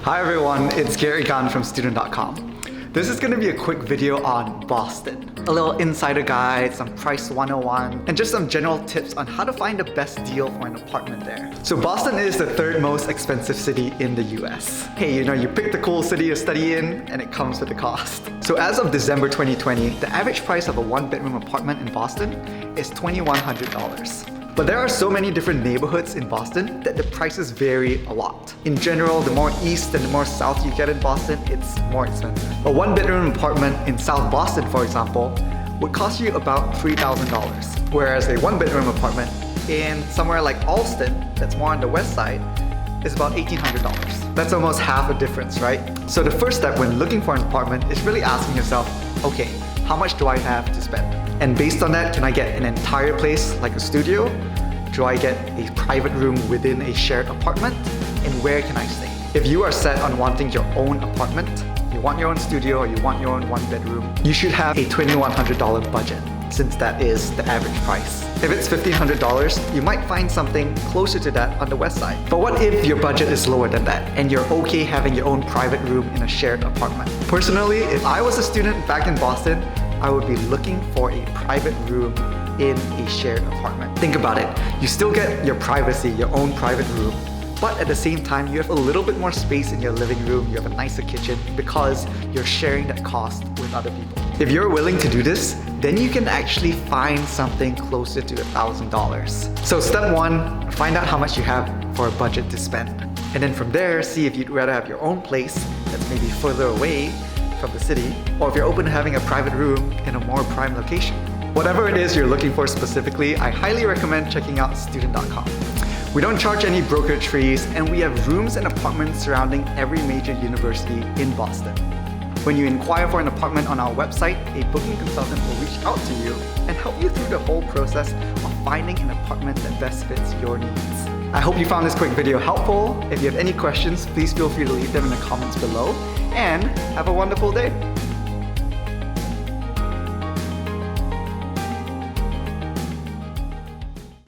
Hi everyone, it's Gary Gunn from Student.com. This is going to be a quick video on Boston. A little insider guide, some price 101, and just some general tips on how to find the best deal for an apartment there. So Boston is the third most expensive city in the US. Hey, you pick the cool city to study in, and it comes with a cost. So as of December 2020, the average price of a one-bedroom apartment in Boston is $2,100. But there are so many different neighborhoods in Boston that the prices vary a lot. In general, the more east and the more south you get in Boston, it's more expensive. A one-bedroom apartment in South Boston, for example, would cost you about $3,000, whereas a one-bedroom apartment in somewhere like Allston, that's more on the west side, is about $1,800. That's almost half a difference, right? So the first step when looking for an apartment is really asking yourself, okay, how much do I have to spend? And based on that, can I get an entire place like a studio? Do I get a private room within a shared apartment? And where can I stay? If you are set on wanting your own apartment, you want your own studio or you want your own one bedroom, you should have a $2,100 budget, since that is the average price. If it's $1,500, you might find something closer to that on the west side. But what if your budget is lower than that and you're okay having your own private room in a shared apartment? Personally, if I was a student back in Boston, I would be looking for a private room in a shared apartment. Think about it. You still get your privacy, your own private room, but at the same time, you have a little bit more space in your living room, you have a nicer kitchen because you're sharing that cost with other people. If you're willing to do this, then you can actually find something closer to $1,000. So step one, find out how much you have for a budget to spend. And then from there, see if you'd rather have your own place that's maybe further away from the city, or if you're open to having a private room in a more prime location. Whatever it is you're looking for specifically, I highly recommend checking out Student.com. We don't charge any brokerage fees, and we have rooms and apartments surrounding every major university in Boston. When you inquire for an apartment on our website, a booking consultant will reach out to you and help you through the whole process of finding an apartment that best fits your needs. I hope you found this quick video helpful. If you have any questions, please feel free to leave them in the comments below, and have a wonderful day.